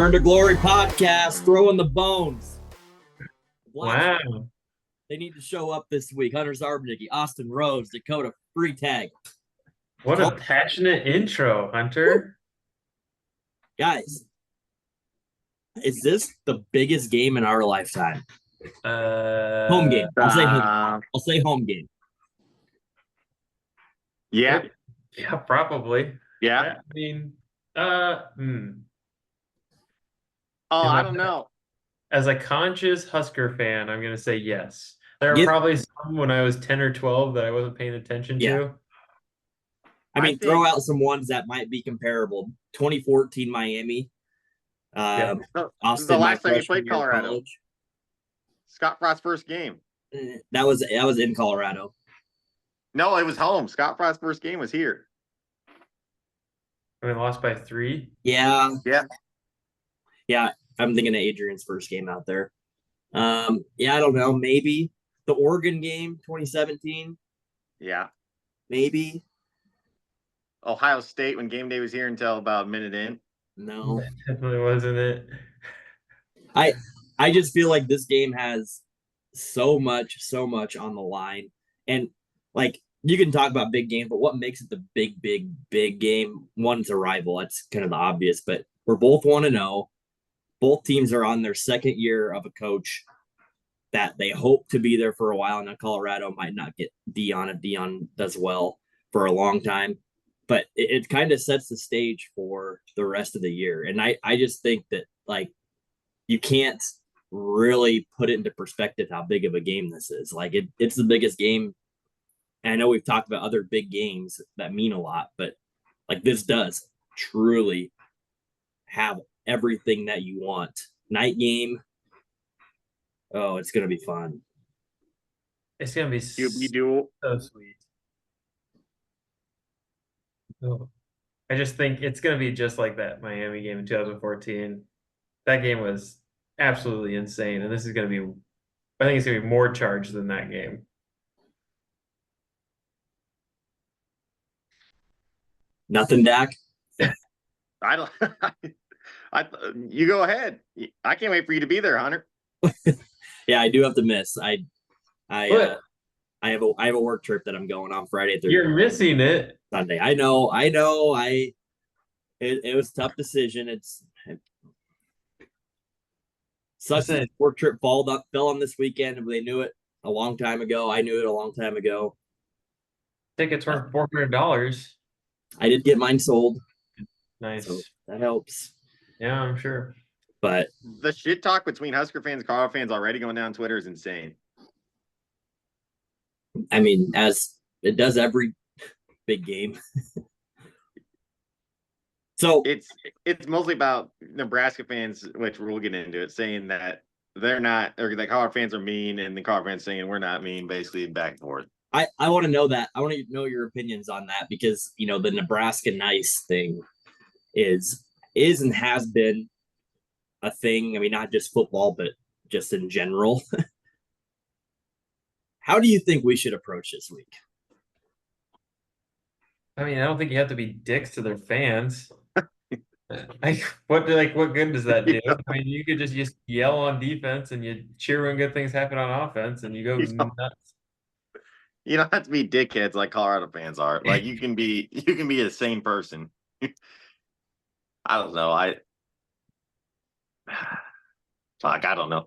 Return to Glory podcast, throwing the bones. Wow. They need to show up this week. Hunter Zarbnicki, Austin Rose, Dakota Freetag. What a passionate intro, Hunter. Guys, is this the biggest game in our lifetime? Home game. I'll say home game. Yeah. Yeah, probably. Yeah. I mean, Oh, I don't know. As a conscious Husker fan, I'm going to say yes. There are probably some when I was 10 or 12 that I wasn't paying attention to. I mean, throw out some ones that might be comparable. 2014 Miami. Austin, the last time you played Colorado. Scott Frost's first game. That was in Colorado. No, it was home. Scott Frost's first game was here. I mean, lost by 3. Yeah. Yeah. I'm thinking of Adrian's first game out there. I don't know. Maybe the Oregon game, 2017. Yeah. Maybe. Ohio State when game day was here until about a minute in. No. That definitely wasn't it. I just feel like this game has so much on the line. And like you can talk about big games, but what makes it the big game? One, it's a rival. That's kind of the obvious, but we're both 1-0. Both teams are on their second year of a coach that they hope to be there for a while. Now Colorado might not get Dion if Dion does well for a long time, but it kind of sets the stage for the rest of the year. And I just think that like you can't really put it into perspective how big of a game this is. Like it's the biggest game. And I know we've talked about other big games that mean a lot, but like this does truly have everything that you want. Night game. Oh, it's gonna be fun. It's gonna be QB so sweet. Oh, I just think it's gonna be just like that Miami game in 2014. That game was absolutely insane, and this is gonna be. I think it's gonna be more charged than that game. Nothing, Dak. I don't. You go ahead. I can't wait for you to be there, Hunter. Yeah, I do have to miss. I have a work trip that I'm going on Friday. You're missing it. Sunday. I know. It was a tough decision. Such a work trip fell on this weekend. They knew it a long time ago. I knew it a long time ago. Tickets were $400. I did get mine sold. Nice. So that helps. Yeah, I'm sure. But the shit talk between Husker fans and Colorado fans already going down Twitter is insane. I mean, as it does every big game. So it's mostly about Nebraska fans, which we'll get into it, saying that they're not, or the Colorado fans are mean, and the Colorado fans saying we're not mean, basically back and forth. I want to know that. I want to know your opinions on that because, you know, the Nebraska nice thing is and has been a thing. I mean, not just football, but just in general. How do you think we should approach this week? I mean, I don't think you have to be dicks to their fans. What good does that do? I mean, you could just yell on defense and you cheer when good things happen on offense and you go nuts. You don't have to be dickheads like Colorado fans are. Like you can be the same person. I don't know. I don't know.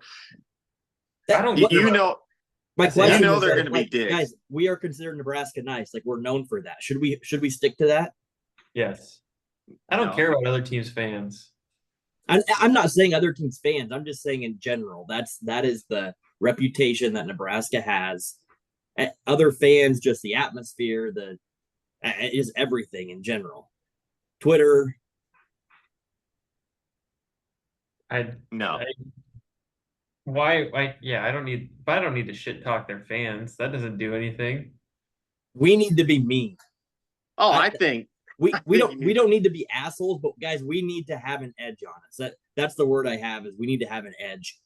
My question is they're going to be dicks. Guys, we are considered Nebraska nice. Like we're known for that. Should we stick to that? Yes. I don't care about other teams' fans. I'm not saying other teams' fans. I'm just saying in general. That is the reputation that Nebraska has. Other fans, just the atmosphere, is everything in general. Twitter. I don't need to shit talk their fans. That doesn't do anything. We need to be mean. Oh, I think we don't need to be assholes, but guys, we need to have an edge on us. That's the word I have is we need to have an edge.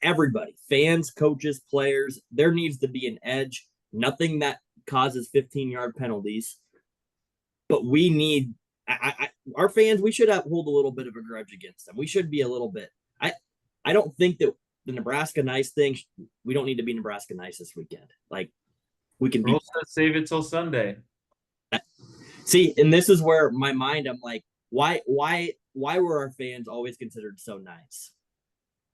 Everybody, fans, coaches, players, there needs to be an edge. Nothing that causes 15-yard penalties, but we need Our fans, we should hold a little bit of a grudge against them. We should be a little bit. I don't think that the Nebraska nice thing. We don't need to be Nebraska nice this weekend. Like we can be. We'll save it till Sunday. See, and this is where my mind, I'm like, why were our fans always considered so nice?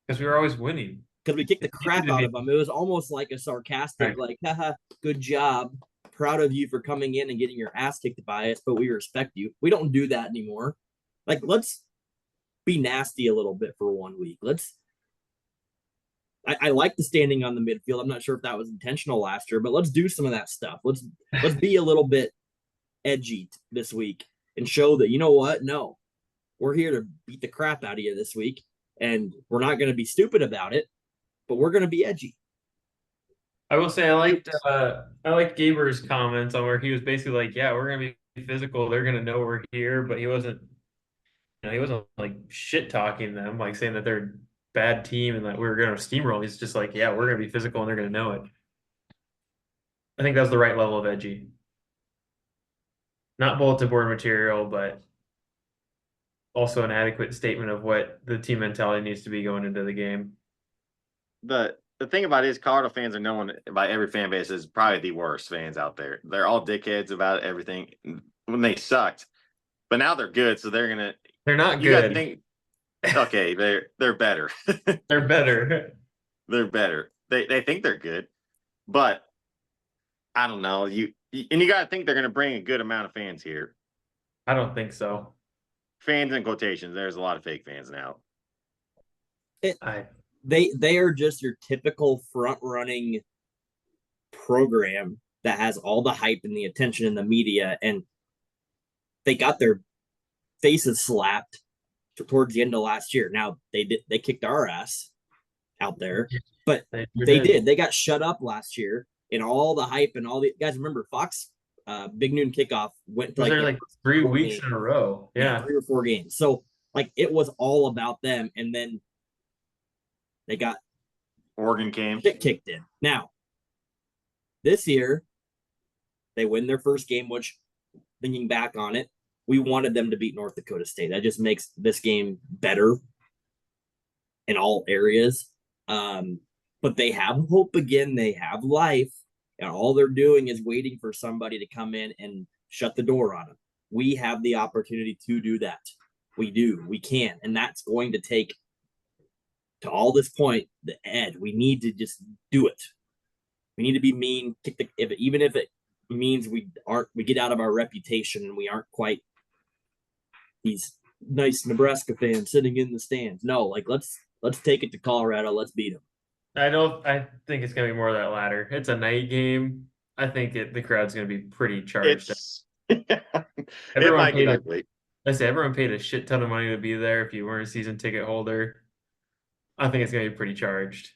Because we were always winning. Because we kicked the crap out of them. It was almost like a sarcastic, like, haha, good job. Proud of you for coming in and getting your ass kicked by us, but we respect you. We don't do that anymore. Like, let's be nasty a little bit for 1 week. I like the standing on the midfield. I'm not sure if that was intentional last year, but let's do some of that stuff. Let's be a little bit edgy this week and show that, you know what? No, we're here to beat the crap out of you this week, and we're not going to be stupid about it, but we're going to be edgy. I will say I liked Gaber's comments on where he was basically like, yeah, we're gonna be physical. They're gonna know we're here, but he wasn't like shit talking them, like saying that they're a bad team and that we were gonna steamroll. He's just like, yeah, we're gonna be physical and they're gonna know it. I think that's the right level of edgy. Not bulletin board material, but also an adequate statement of what the team mentality needs to be going into the game. The thing about it is Colorado fans are known by every fan base as probably the worst fans out there. They're all dickheads about everything when they sucked, but now they're good, so they're gonna. They're not You good. think, okay, they're better. They're better. They're better. They think they're good, but I don't know. You got to think they're gonna bring a good amount of fans here. I don't think so. Fans in quotations. There's a lot of fake fans now. They are just your typical front running program that has all the hype and the attention in the media, and they got their faces slapped towards the end of last year. Now they kicked our ass out there, but they did. They got shut up last year, and all the hype and all the guys. Remember Fox Big Noon Kickoff went to like 3 weeks in a row. Yeah, 3 or 4 games. So like it was all about them, and then they got Oregon came shit kicked in. Now this year they win their first game, which thinking back on it, we wanted them to beat North Dakota State. That just makes this game better in all areas. But they have hope again. They have life. And all they're doing is waiting for somebody to come in and shut the door on them. We have the opportunity to do that. We do. We can. And that's going to take, to all this point, the edge. We need to just do it. We need to be mean. Even if it means we get out of our reputation and we aren't quite these nice Nebraska fans sitting in the stands. No, like let's take it to Colorado. Let's beat them. I think it's gonna be more of that latter. It's a night game. I think the crowd's gonna be pretty charged. Everyone paid a shit ton of money to be there. If you weren't a season ticket holder, I think it's gonna be pretty charged.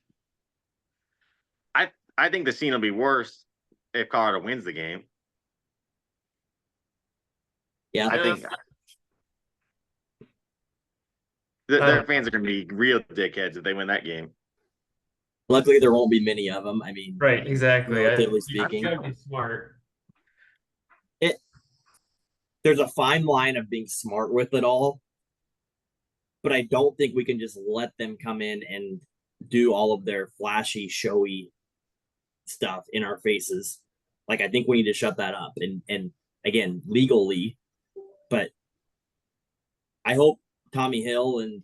I think the scene will be worse if Colorado wins the game. Yeah, I think their fans are going to be real dickheads if they win that game. Luckily, there won't be many of them. I mean, right, exactly. Relatively speaking, you gotta be smart. There's a fine line of being smart with it all, but I don't think we can just let them come in and do all of their flashy, showy stuff in our faces. Like, I think we need to shut that up and again, legally, but I hope Tommy Hill and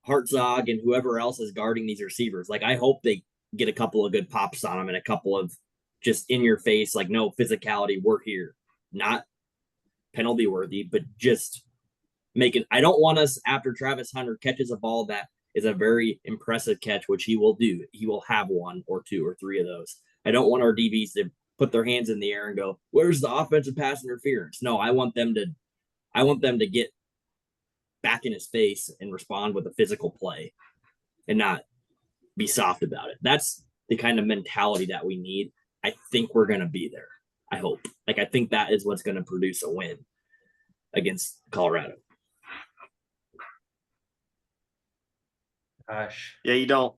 Hartzog and whoever else is guarding these receivers, like I hope they get a couple of good pops on them and a couple of just in your face, like no physicality, we're here. Not penalty worthy, but just make it. I don't want us, after Travis Hunter catches a ball that is a very impressive catch, which he will do. He will have 1 or 2 or 3 of those. I don't want our DBs to put their hands in the air and go, "Where's the offensive pass interference?" No, I want them to get back in his face and respond with a physical play and not be soft about it. That's the kind of mentality that we need. I think we're going to be there. I hope. Like, I think that is what's going to produce a win against Colorado. Gosh. Yeah, you don't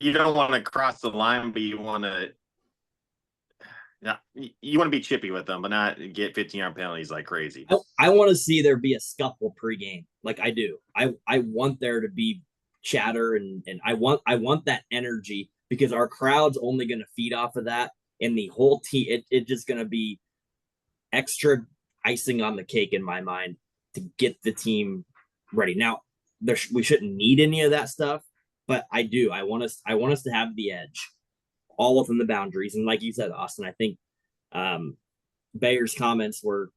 want to cross the line, but you want to Yeah, you want to be chippy with them, but not get 15-yard penalties like crazy. I want to see there be a scuffle pregame, like I do. I want there to be chatter and I want that energy because our crowd's only going to feed off of that, and the whole team it just going to be extra icing on the cake in my mind to get the team ready. Now, we shouldn't need any of that stuff, but I do. I want us to have the edge, all within the boundaries. And like you said, Austin, I think Bayer's comments were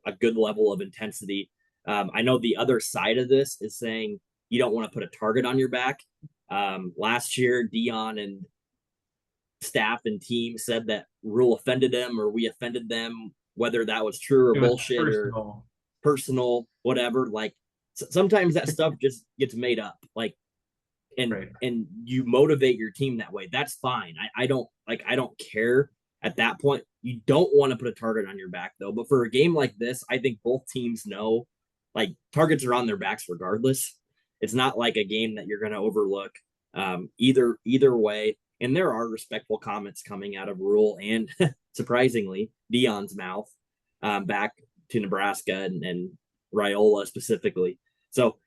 a good level of intensity. I know the other side of this is saying you don't want to put a target on your back. Last year, Deion and staff and team said that Rule offended them or we offended them, whether that was true or bullshit or personal, whatever. Like sometimes that stuff just gets made up. Like, and you motivate your team that way. That's fine. I don't care at that point. You don't want to put a target on your back though. But for a game like this, I think both teams know like targets are on their backs regardless. It's not like a game that you're going to overlook either way. And there are respectful comments coming out of Rule and surprisingly Deion's mouth back to Nebraska and Raiola specifically. So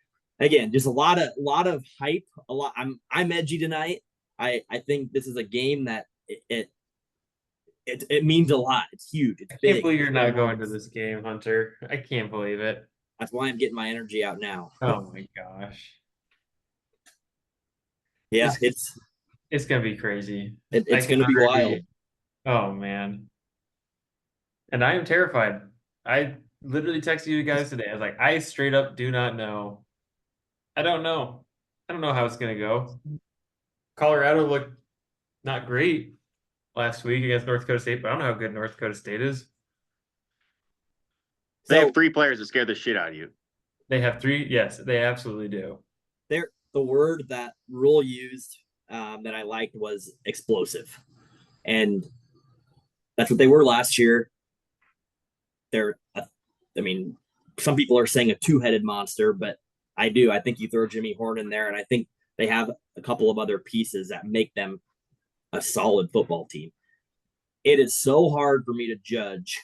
again, just a lot of hype. I'm edgy tonight. I think this is a game that it means a lot. It's huge. It's big. I can't believe you're not going to this game, Hunter. I can't believe it. That's why I'm getting my energy out now. Oh my gosh. Yeah, it's gonna be crazy. It's gonna be wild. Oh man. And I am terrified. I literally texted you guys today. I was like, I straight up do not know. I don't know. I don't know how it's gonna go. Colorado looked not great last week against North Dakota State, but I don't know how good North Dakota State is. They have 3 players that scare the shit out of you. They have 3. Yes, they absolutely do. The word that Rule used that I liked was explosive, and that's what they were last year. I mean, some people are saying a 2-headed monster, but I think you throw Jimmy Horn in there, and I think they have a couple of other pieces that make them a solid football team. It is so hard for me to judge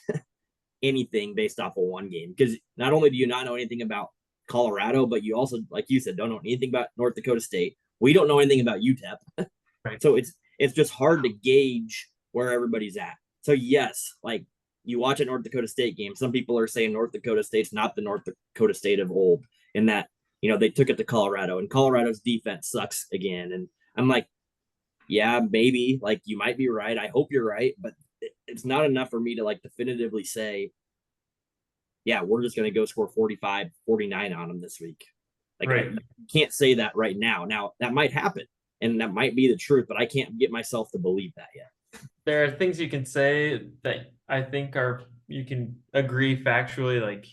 anything based off of one game because not only do you not know anything about Colorado, but you also, like you said, don't know anything about North Dakota State. We don't know anything about UTEP. Right. So it's just hard to gauge where everybody's at. So yes, like you watch a North Dakota State game, some people are saying North Dakota State's not the North Dakota State of old in that, they took it to Colorado and Colorado's defense sucks again. And I'm like, yeah, maybe, like you might be right. I hope you're right, but it's not enough for me to like definitively say, yeah, we're just going to go score 45, 49 on them this week. Like, right. I can't say that right now. Now, that might happen, and that might be the truth, but I can't get myself to believe that yet. There are things you can say that I think you can agree factually. Like,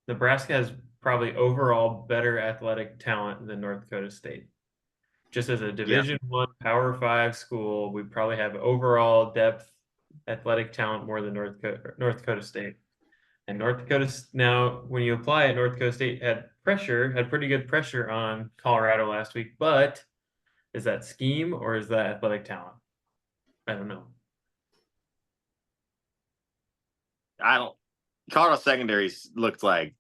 Nebraska has probably overall better athletic talent than North Dakota State. Just as a Division I Power 5 school, we probably have overall depth, athletic talent more than North Dakota State. And North Dakota, now when you apply it, North Dakota State had pretty good pressure on Colorado last week, but is that scheme or is that athletic talent? I don't know. Colorado secondaries looked like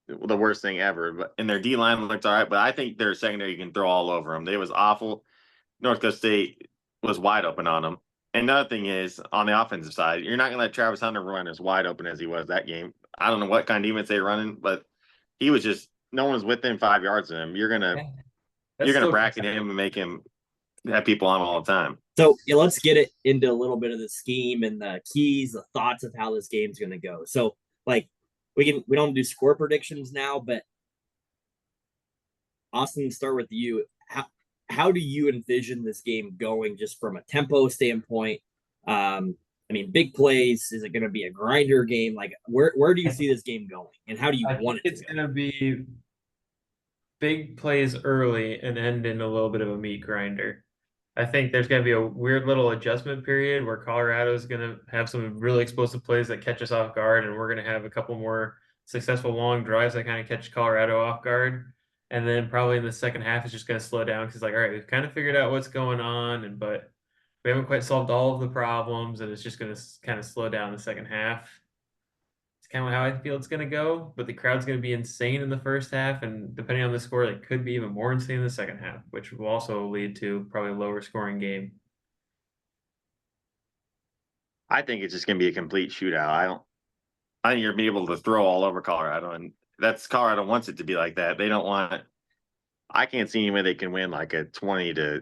the worst thing ever, and their D line looked all right, but I think their secondary can throw all over them. It was awful. North Dakota State was wide open on them. And another thing is, on the offensive side, you're not going to let Travis Hunter run as wide open as he was that game. I don't know what kind of defense they're running, but he was just no one's within 5 yards of him. You're gonna bracket him and make him have people on all the time. So let's get it into a little bit of the scheme and the keys, the thoughts of how this game's going to go. So like we don't do score predictions now, but Austin, start with you. How do you envision this game going just from a tempo standpoint? I mean, big plays, is it going to be a grinder game? Like where do you see this game going and how do you want it to go? It's going to be big plays early and end in a little bit of a meat grinder. I think there's going to be a weird little adjustment period where Colorado is going to have some really explosive plays that catch us off guard, and we're going to have a couple more successful long drives that kind of catch Colorado off guard. And then probably in the second half, it's just going to slow down because, like, all right, we've kind of figured out what's going on, but we haven't quite solved all of the problems, and it's just going to kind of slow down the second half. It's kind of how I feel it's going to go, but the crowd's going to be insane in the first half, and depending on the score, it could be even more insane in the second half, which will also lead to probably a lower scoring game. I think it's just going to be a complete shootout. I think you're going to be able to throw all over Colorado, and that's Colorado wants it to be like that. They don't want. I can't see any way they can win like a 20 to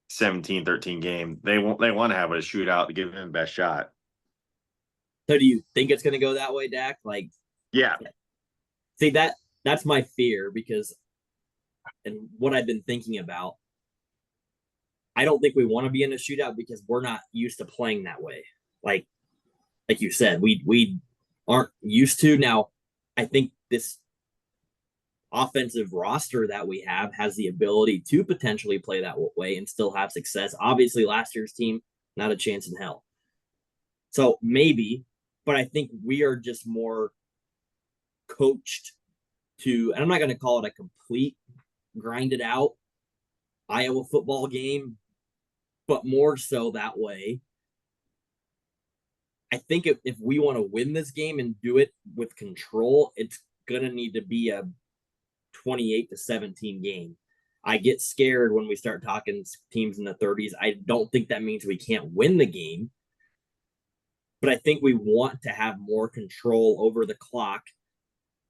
17, 13 game. They want to have a shootout to give them the best shot. So do you think it's going to go that way, Dak? Like, Yeah. see, that's my fear because, and what I've been thinking about, I don't think we want to be in a shootout because we're not used to playing that way. Like you said, we aren't used to. Now, I think this offensive roster that we have has the ability to potentially play that way and still have success. Obviously, last year's team, not a chance in hell. So maybe, but I think we are just more coached to, and I'm not going to call it a complete grinded out Iowa football game, but more so that way. I think if we want to win this game and do it with control, it's going to need to be a 28-17 game. I get scared when we start talking teams in the 30s. I don't think that means we can't win the game, but I think we want to have more control over the clock,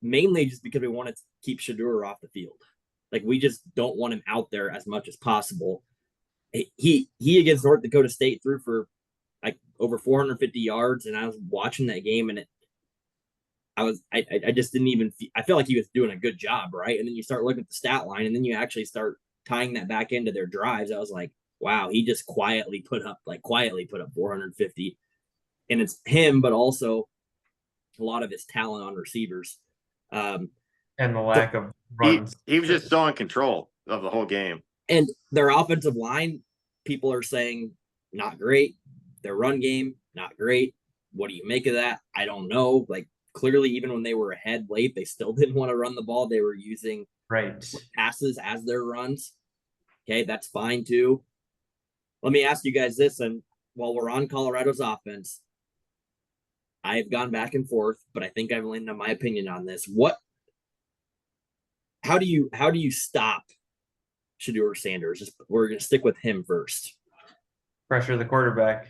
mainly just because we want to keep Shedeur off the field. Like, we just don't want him out there as much as possible. He against North Dakota State threw for like over 450 yards, and I was watching that game, and I just didn't even I felt like he was doing a good job, right? And then you start looking at the stat line, and then you actually start tying that back into their drives. I was like, wow, he just quietly put up 450, and it's him, but also a lot of his talent on receivers, and the lack of runs. He was just so in control of the whole game. And their offensive line, people are saying not great. Their run game, not great. What do you make of that? I don't know. Like, clearly, even when they were ahead late, they still didn't want to run the ball. They were using passes as their runs. Okay, that's fine too. Let me ask you guys this, and while we're on Colorado's offense, I've gone back and forth, but I think I've landed on my opinion on this. How do you stop Shedeur Sanders? We're going to stick with him first. Pressure the quarterback.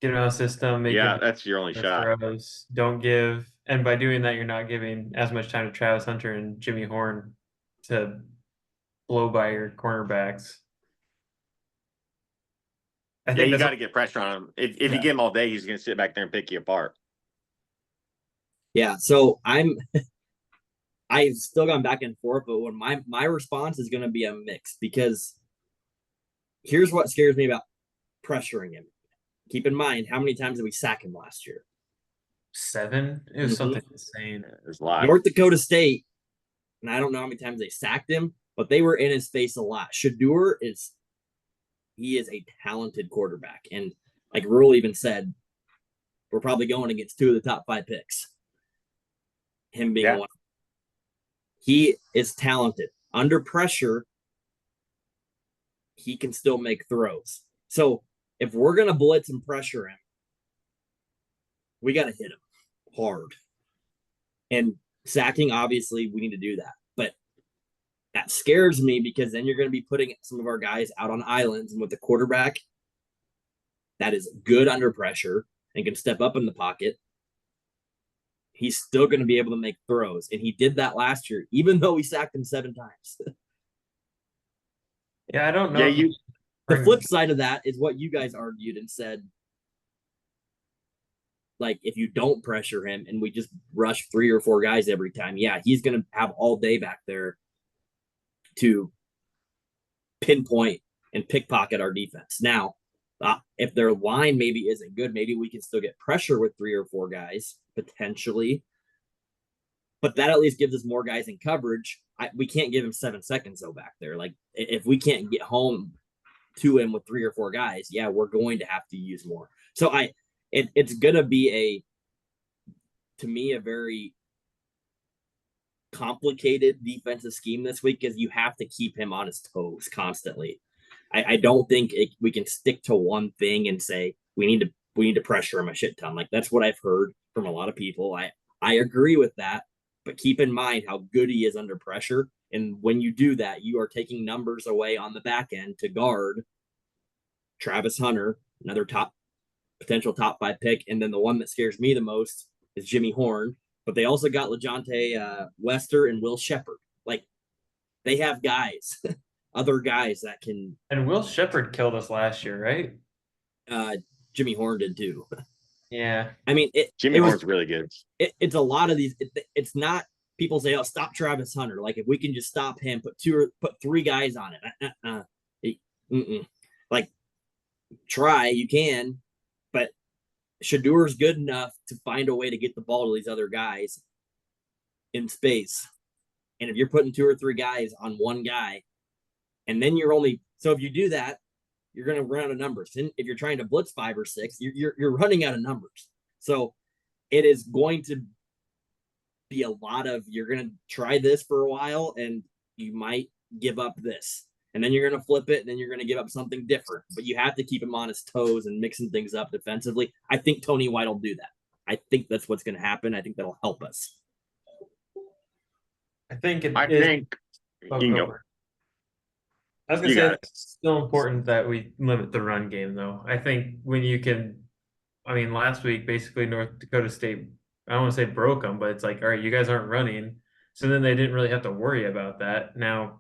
Get him out of the system. That's your only shot. Throws. Don't give, and by doing that, you're not giving as much time to Travis Hunter and Jimmy Horn to blow by your cornerbacks. I think you got to get pressure on him. If you give him all day, he's going to sit back there and pick you apart. Yeah, so I've still gone back and forth, but when my response is going to be a mix, because here's what scares me about pressuring him. Keep in mind, how many times did we sack him last year? 7. It was something insane. There's a lot. North Dakota State, and I don't know how many times they sacked him, but they were in his face a lot. Shedeur is a talented quarterback, and like Rule even said, we're probably going against 2 of the top 5 picks. Him being one. He is talented. Under pressure, he can still make throws. So if we're going to blitz and pressure him, we got to hit him hard. And sacking, obviously, we need to do that. But that scares me because then you're going to be putting some of our guys out on islands. And with the quarterback that is good under pressure and can step up in the pocket, he's still going to be able to make throws. And he did that last year, even though we sacked him 7 times. Yeah, I don't know. Yeah, the flip side of that is what you guys argued and said, like, if you don't pressure him and we just rush 3 or 4 guys every time, he's going to have all day back there to pinpoint and pickpocket our defense. Now, if their line maybe isn't good, maybe we can still get pressure with 3 or 4 guys, potentially. But that at least gives us more guys in coverage. We can't give him 7 seconds, though, back there. Like, if we can't get home to him with 3 or 4 guys, we're going to have to use more. So it's going to be to me, a very complicated defensive scheme this week because you have to keep him on his toes constantly. I don't think we can stick to one thing and say we need to pressure him a shit ton. Like that's what I've heard from a lot of people. I agree with that, but keep in mind how good he is under pressure. And when you do that, you are taking numbers away on the back end to guard Travis Hunter, another potential top 5 pick, and then the one that scares me the most is Jimmy Horn. But they also got LeJohntay Wester and Will Sheppard. Like they have guys, other guys that can. And Will Sheppard killed us last year, right? Jimmy Horn did too. Yeah. I mean, Jimmy Horn's really good. It's a lot of these. It's not people say, "Oh, stop Travis Hunter." Like if we can just stop him, put 3 guys on it. Like try, you can, but Shadour's good enough to find a way to get the ball to these other guys in space. And if you're putting 2 or 3 guys on one guy, and then if you do that, you're going to run out of numbers. And if you're trying to blitz 5 or 6, you're running out of numbers. So it is going to be a lot of, you're going to try this for a while and you might give up this. And then you're going to flip it and then you're going to give up something different. But you have to keep him on his toes and mixing things up defensively. I think Tony White will do that. I think that's what's going to happen. I think that'll help us. I think I think you can go. I was going to say it's still important that we limit the run game, though. I think when you can, I mean, last week, basically North Dakota State, I don't want to say broke them, but it's like, all right, you guys aren't running. So then they didn't really have to worry about that. Now,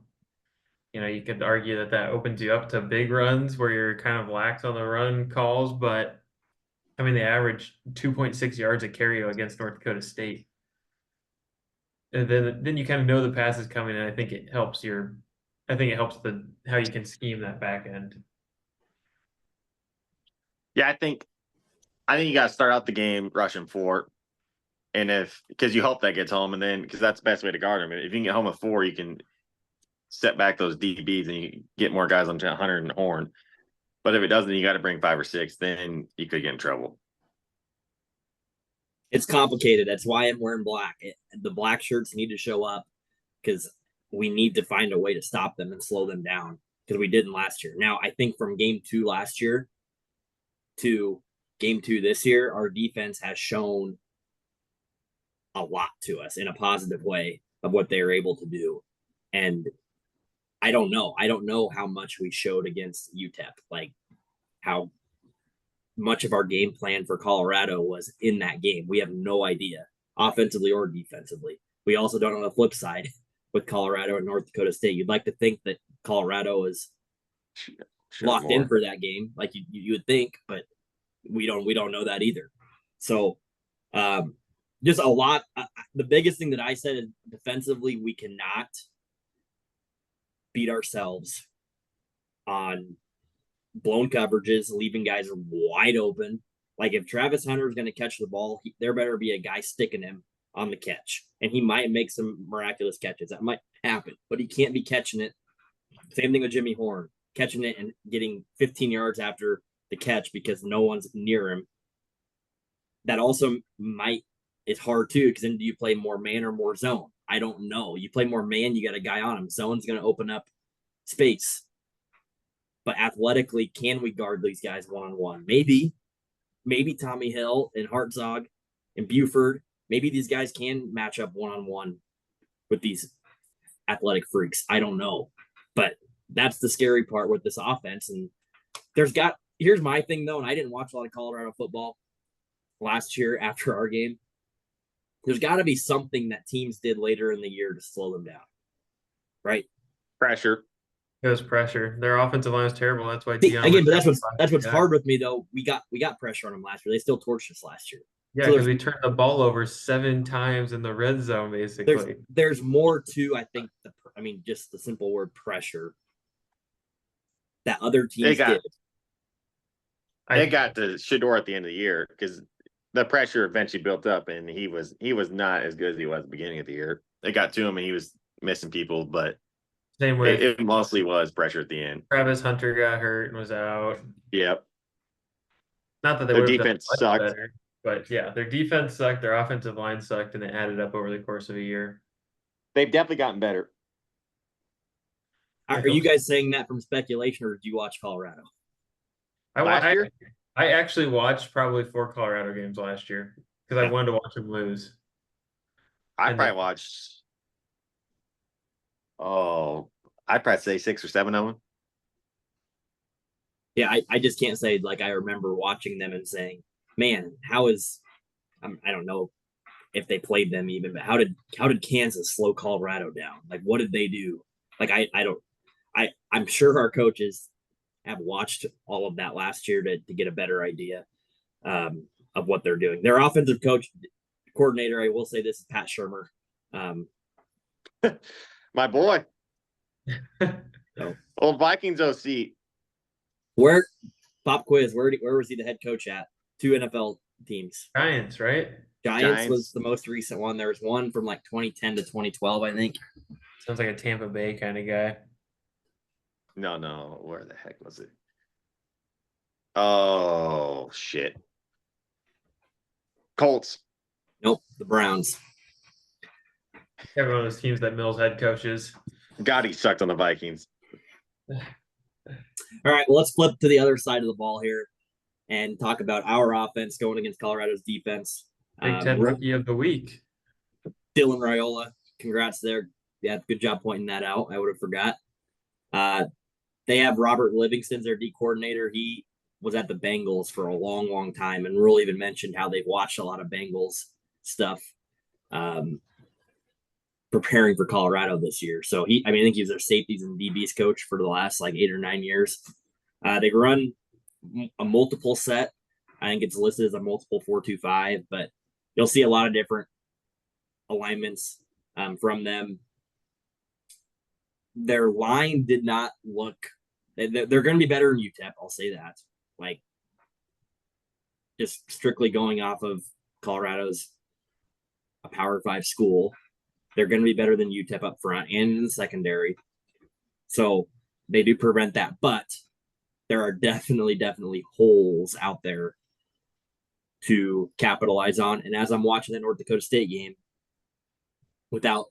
you could argue that opens you up to big runs where you're kind of lax on the run calls, but I mean, they averaged 2.6 yards a carry against North Dakota State. And then you kind of know the pass is coming, and I think it helps how you can scheme that back end. Yeah, I think you got to start out the game rushing 4, and because you hope that gets home, and then because that's the best way to guard him. If you can get home with 4, you can set back those DBs and you get more guys on Hunter and Horn. But if it doesn't, you got to bring 5 or 6. Then you could get in trouble. It's complicated. That's why I'm wearing black. The black shirts need to show up because we need to find a way to stop them and slow them down because we didn't last year. Now, I think from game 2 last year to game 2 this year, our defense has shown a lot to us in a positive way of what they were able to do. And I don't know. I don't know how much we showed against UTEP, like how much of our game plan for Colorado was in that game. We have no idea, offensively or defensively. We also don't on the flip side with Colorado and North Dakota State. You'd like to think that Colorado is locked in for that game, like you would think, but we don't know that either. So just a lot. The biggest thing that I said is defensively, we cannot beat ourselves on blown coverages, leaving guys wide open. Like if Travis Hunter is going to catch the ball, there better be a guy sticking him on the catch. And he might make some miraculous catches. That might happen, but he can't be catching it. Same thing with Jimmy Horn, catching it and getting 15 yards after the catch because no one's near him. That also it's hard too, because then do you play more man or more zone? I don't know. You play more man, you got a guy on him. Zone's going to open up space. But athletically, can we guard these guys one-on-one? Maybe Tommy Hill and Hartzog and Buford, maybe these guys can match up one-on-one with these athletic freaks. I don't know. But that's the scary part with this offense. And here's my thing, though, and I didn't watch a lot of Colorado football last year after our game. There's got to be something that teams did later in the year to slow them down, right? Pressure. It was pressure. Their offensive line was terrible. That's why. Again, but that's what's hard with me though. We got pressure on them last year. They still torched us last year. Yeah, because we turned the ball over 7 times in the red zone, basically. There's more to, I think. Just the simple word pressure that other teams did. They got to Shedeur at the end of the year because the pressure eventually built up, and he was not as good as he was at the beginning of the year. They got to him, and he was missing people, but same way. It mostly was pressure at the end. Travis Hunter got hurt and was out. Yep. Not that their defense sucked, better, but yeah, their defense sucked. Their offensive line sucked, and it added up over the course of a year. They've definitely gotten better. Are you guys saying that from speculation, or did you watch Colorado? Last year? I actually watched probably 4 Colorado games last year because I Yeah. wanted to watch them lose. I And probably then- watched. Oh, I'd probably say 6 or 7 of them. Yeah, I just can't say like I remember watching them and saying, "Man, how is?" I don't know if they played them even, but how did Kansas slow Colorado down? Like, what did they do? Like, I don't. I'm sure our coaches have watched all of that last year to get a better idea of what they're doing. Their offensive coordinator, I will say this, is Pat Shermer. My boy. So Old Vikings OC. where pop quiz, where was he the head coach at? 2 NFL teams. Giants, right? Giants was the most recent one. There was one from like 2010 to 2012, I think. Sounds like a Tampa Bay kind of guy. No. Where the heck was it? Oh, shit. Colts. Nope, the Browns. Every one of those teams that Mills head coaches. God, he sucked on the Vikings. All right, well, let's flip to the other side of the ball here and talk about our offense going against Colorado's defense. Big Ten Rookie of the Week. Dylan Raiola, congrats there. Yeah, good job pointing that out. I would have forgot. They have Robert Livingston's their D coordinator. He was at the Bengals for a long, long time, and Rule even mentioned how they've watched a lot of Bengals stuff preparing for Colorado this year. So I think he was their safeties and DBs coach for the last like 8 or 9 years. They run a multiple set. I think it's listed as a multiple 4-2-5, but you'll see a lot of different alignments from them. Their line did not look. They're going to be better in UTEP. I'll say that. Like, just strictly going off of Colorado's a Power 5 school, they're going to be better than UTEP up front and in the secondary. So they do prevent that, but there are definitely holes out there to capitalize on. And as I'm watching the North Dakota State game, without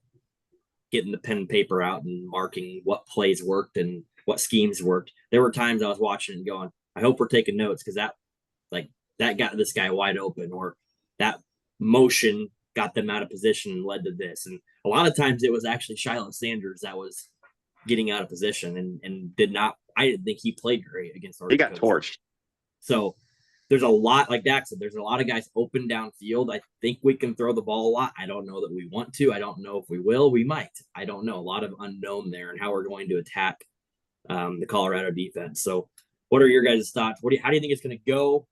getting the pen and paper out and marking what plays worked and what schemes worked, there were times I was watching and going, I hope we're taking notes because that got this guy wide open, or that motion got them out of position and led to this. And a lot of times it was actually Shiloh Sanders that was getting out of position and did not. I didn't think he played great against North Dakota. He got torched. So there's a lot, like Dak said, there's a lot of guys open downfield. I think we can throw the ball a lot. I don't know that we want to. I don't know if we will. We might. I don't know. A lot of unknown there and how we're going to attack the Colorado defense. So what are your guys' thoughts? How do you think it's going to go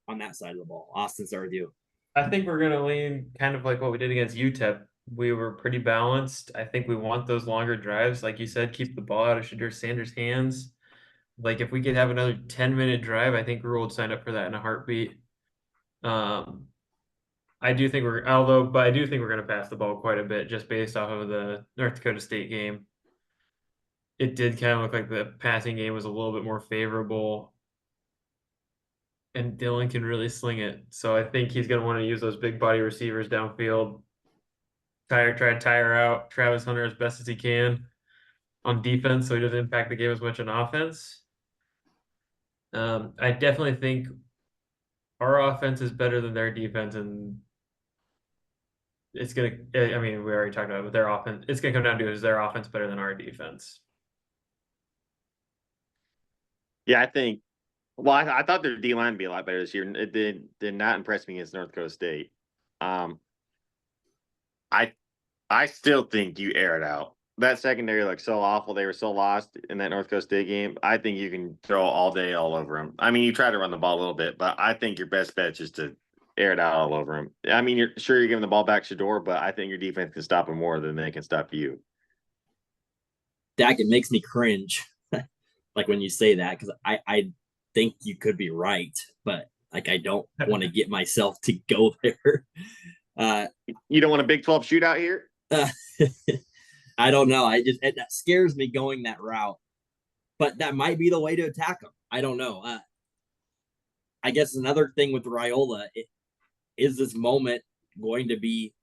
on that side of the ball? Austin, start with you. I think we're going to lean kind of like what we did against UTEP. We were pretty balanced. I think we want those longer drives. Like you said, keep the ball out of Shedeur Sanders' hands. Like if we could have another 10-minute drive, I think Rule would sign up for that in a heartbeat. I do think we're going to pass the ball quite a bit just based off of the North Dakota State game. It did kind of look like the passing game was a little bit more favorable. And Dylan can really sling it. So I think he's going to want to use those big body receivers downfield. Try to tire out Travis Hunter as best as he can on defense so he doesn't impact the game as much on offense. I definitely think our offense is better than their defense, and it's going to – I mean, we already talked about it, but their offense – it's going to come down to is their offense better than our defense? Yeah, I think – well, I thought their D-line would be a lot better this year. It did not impress me against North Dakota State. I still think you air it out. That secondary looked so awful. They were so lost in that North Dakota State game. I think you can throw all day all over them. I mean, you try to run the ball a little bit, but I think your best bet is to air it out all over them. I mean, you're giving the ball back to Shedeur, but I think your defense can stop them more than they can stop you. Dak, it makes me cringe, like when you say that, because I think you could be right, but like I don't want to get myself to go there. You don't want a Big 12 shootout here? I don't know. That scares me going that route, but that might be the way to attack them. I don't know. I guess another thing with Raiola is this moment going to be,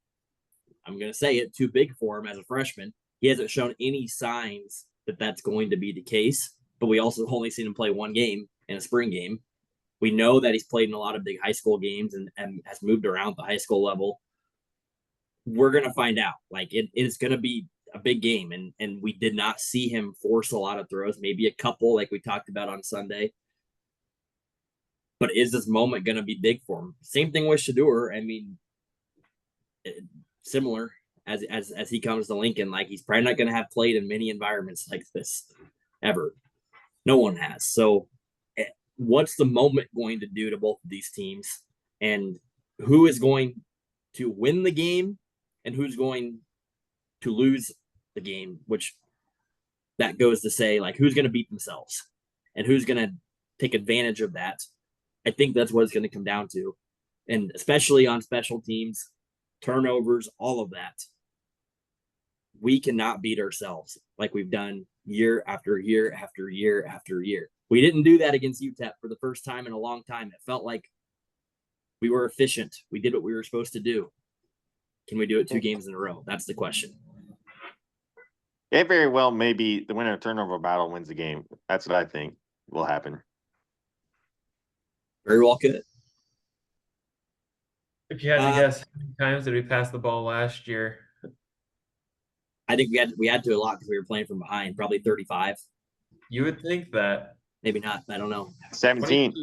I'm going to say it, too big for him as a freshman. He hasn't shown any signs that that's going to be the case, but we also only seen him play one game in a spring game. We know that he's played in a lot of big high school games and has moved around the high school level. We're going to find out. Like, it is going to be a big game, and we did not see him force a lot of throws, maybe a couple like we talked about on Sunday. But is this moment going to be big for him? Same thing with Shedeur. I mean, similar as he comes to Lincoln. Like, he's probably not going to have played in many environments like this ever. No one has. So what's the moment going to do to both of these teams? And who is going to win the game and who's going to lose the game, which that goes to say, like, who's going to beat themselves and who's going to take advantage of that. I think that's what it's going to come down to. And especially on special teams, turnovers, all of that. We cannot beat ourselves like we've done year after year after year after year. We didn't do that against UTEP for the first time in a long time. It felt like we were efficient. We did what we were supposed to do. Can we do it 2 games in a row? That's the question. It very well may be the winner of turnover battle wins the game. That's what I think will happen. Very well could. If you had to guess, how many times did we pass the ball last year? I think we had to a lot because we were playing from behind, probably 35. You would think that. Maybe not. I don't know. 17.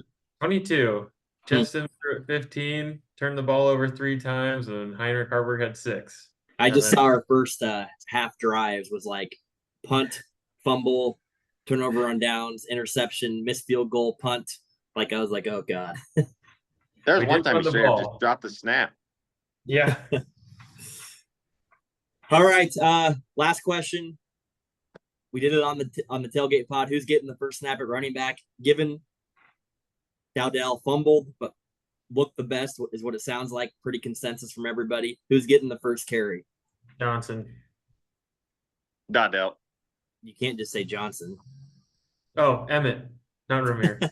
22. Justin threw it 15, turned the ball over 3 times, and Heinrich Harburg had 6. I just saw our first half drives was like punt, fumble, turnover on downs, interception, missed field goal, punt. Like, I was like, oh God. There's We one did time run he the straight up ball. just dropped the snap. Yeah. All right. Last question. We did it on the tailgate pod. Who's getting the first snap at running back? Given Dowdell fumbled, but looked the best is what it sounds like. Pretty consensus from everybody. Who's getting the first carry? Johnson. Dowdell. You can't just say Johnson. Oh, Emmett, not Ramir.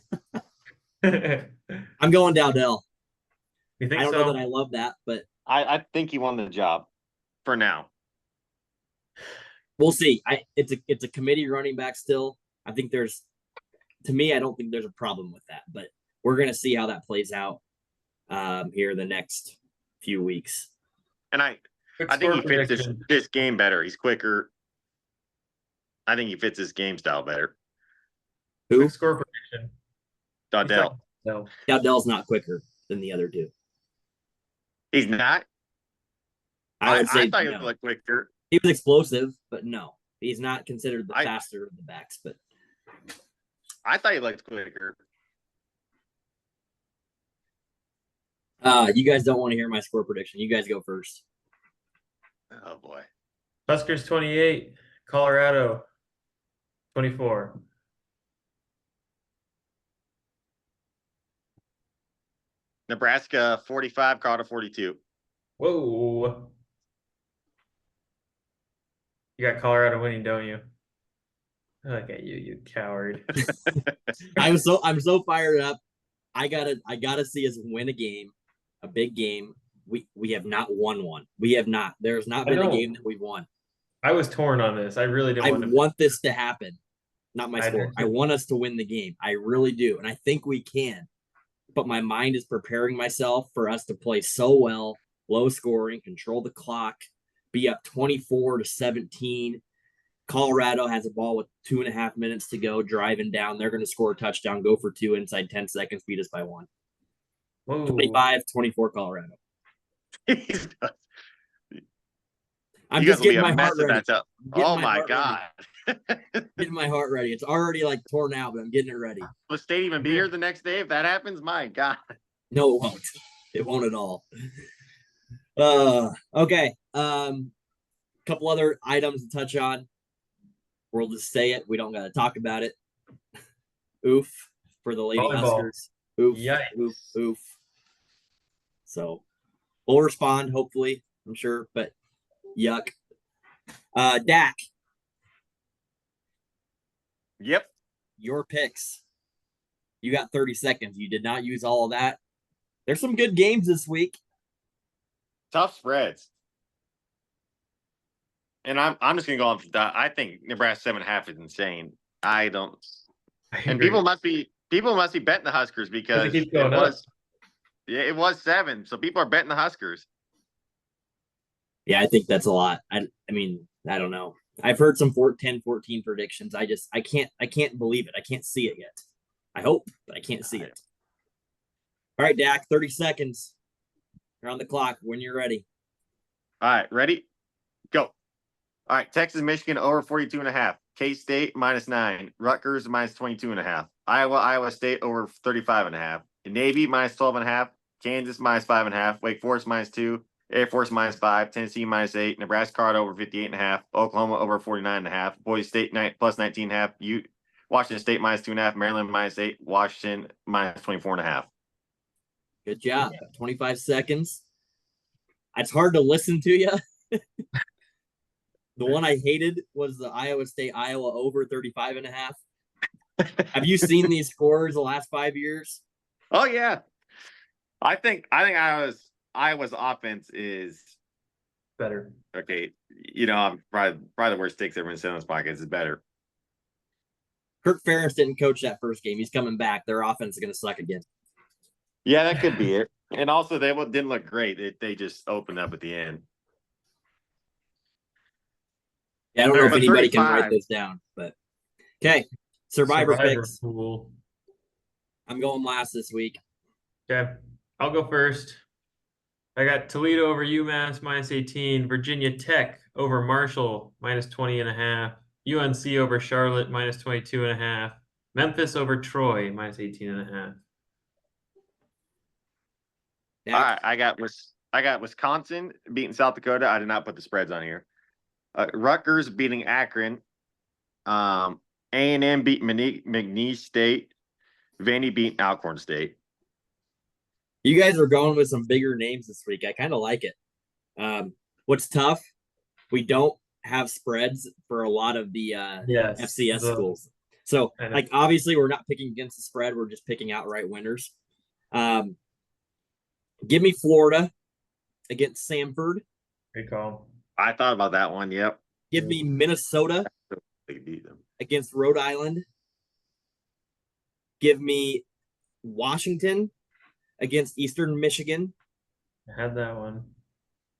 I'm going Dowdell. You think I don't so? know that I love that, but I think he won the job for now. we'll see. It's a committee running back still. I think I don't think there's a problem with that, but we're gonna see how that plays out here the next few weeks. And I Quick think he score fits prediction. this game better. He's quicker. I think he fits his game style better. Who? Quick score prediction. Dowdell. No. Dowdell's not quicker than the other two. He's not. I would say I thought he no. looked quicker. He was explosive, but no, he's not considered the I- faster of the backs. But I thought he looked quicker. you guys don't want to hear my score prediction. You guys go first. Oh boy. Huskers 28, Colorado 24. Nebraska 45, Colorado 42. Whoa. You got Colorado winning, don't you? Look at you, you coward. I'm so fired up. I gotta see us win a game, a big game. We have not won one. We have not. There's not been a game that we've won. I was torn on this. I really didn't I want to. want this to happen. Not my I score. do I too. want us to win the game. I really do. And I think we can. But my mind is preparing myself for us to play so well, low scoring, control the clock, be up 24-17. Colorado has a ball with 2.5 minutes to go, driving down. They're going to score a touchdown, go for 2 inside 10 seconds, beat us by 1. Whoa. 25-24 Colorado. He's done. I'm You guys just will be getting a my mess heart if ready. that's up. Getting Oh my my heart god. Getting my heart ready. It's already like torn out, but I'm getting it ready. Will the state even be here the next day if that happens? My god. No, it won't. It won't at all. Okay. Couple other items to touch on. We'll just say it. We don't got to talk about it. Oof for the Lady Volleyball. Huskers. Oof. Yikes. Oof. Oof. So we'll respond, hopefully, I'm sure, but yuck. Dak, Yep. your picks. You got 30 seconds. You did not use all of that. There's some good games this week. Tough spreads. And I'm just gonna go off the dot. I think Nebraska 7.5 is insane. I don't. I And agree. people must be betting the Huskers because keeps going up. it was 7. So people are betting the Huskers. Yeah, I think that's a lot. I mean, I don't know. I've heard some 10-14 predictions. I can't believe it. I can't see it yet. I hope, but I can't see it. All right, Dak, 30 seconds. You're on the clock when you're ready. All right, ready? Go. All right, Texas, Michigan over 42.5. K-State -9. Rutgers -22.5. Iowa State over 35.5. Navy -12.5. Kansas -5.5. Wake Forest -2. Air Force -5. Tennessee -8. Nebraska Colorado over 58.5. Oklahoma over 49.5. Boise State plus 19.5. Washington State -2.5. Maryland -8. Washington -24.5. Good job. 25 seconds. It's hard to listen to you. The one I hated was the Iowa State-Iowa over 35.5. Have you seen these scores the last 5 years? Oh yeah. I think Iowa's offense is Better. okay. You know, I'm probably the worst takes ever in Sandals pockets is better. Kirk Ferentz didn't coach that first game. He's coming back. Their offense is going to suck again. Yeah, that could be it. And also, they didn't look great. They just opened up at the end. Yeah, I don't know if anybody 35. can write this down, but okay. Survivor picks. Pool. I'm going last this week. Okay, I'll go first. I got Toledo over UMass -18, Virginia Tech over Marshall -20.5, UNC over Charlotte -22.5, Memphis over Troy -18.5. All right, I got Wisconsin beating South Dakota. I did not put the spreads on here. Rutgers beating Akron. A&M beat McNeese State. Vandy beat Alcorn State. You guys are going with some bigger names this week. I kind of like it. What's tough, we don't have spreads for a lot of the FCS schools. So, like, obviously, we're not picking against the spread. We're just picking outright winners. Give me Florida against Samford. Great call. I thought about that one. Yep. Give me Minnesota They beat them. against Rhode Island. Give me Washington against Eastern Michigan. I had that one.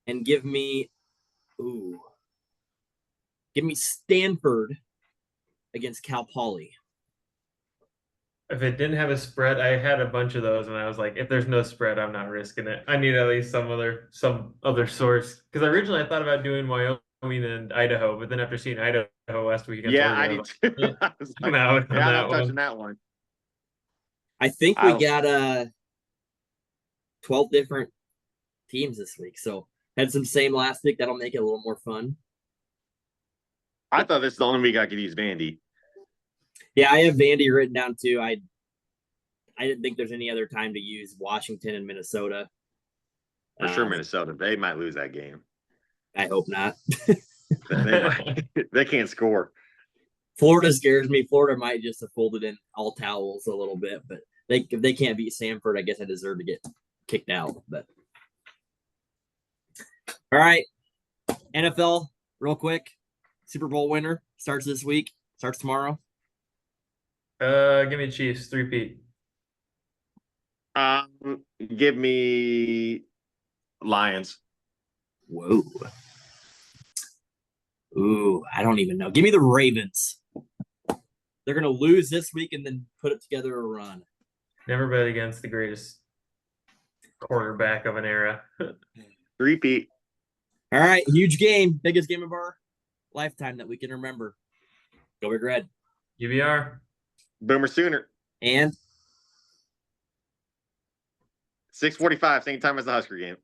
And give me Stanford against Cal Poly. If it didn't have a spread, I had a bunch of those, and I was like, if there's no spread, I'm not risking it. I need at least some other source. Because originally I thought about doing Wyoming and Idaho, but then after seeing Idaho last week against Yeah, Oregon, I did too. I was like, I'm out on yeah, that I'm one. touching that one. I think we got 12 different teams this week. So had some same last week. That'll make it a little more fun. I thought this is the only week I could use Vandy. Yeah, I have Vandy written down too. I didn't think there's any other time to use Washington and Minnesota. For sure, Minnesota. They might lose that game. I hope not. They might. They can't score. Florida scares me. Florida might just have folded in all towels a little bit, but if they can't beat Samford, I guess I deserve to get kicked out. But all right, NFL, real quick. Super Bowl winner starts this week. Starts tomorrow. Give me Chiefs 3-peat. Give me Lions. Whoa. Ooh, I don't even know. Give me the Ravens. They're going to lose this week and then put it together a run. Never bet against the greatest quarterback of an era. 3-peat. All right, huge game. Biggest game of our lifetime that we can remember. Go Big Red. UBR. Boomer Sooner. And 6:45, same time as the Husker game.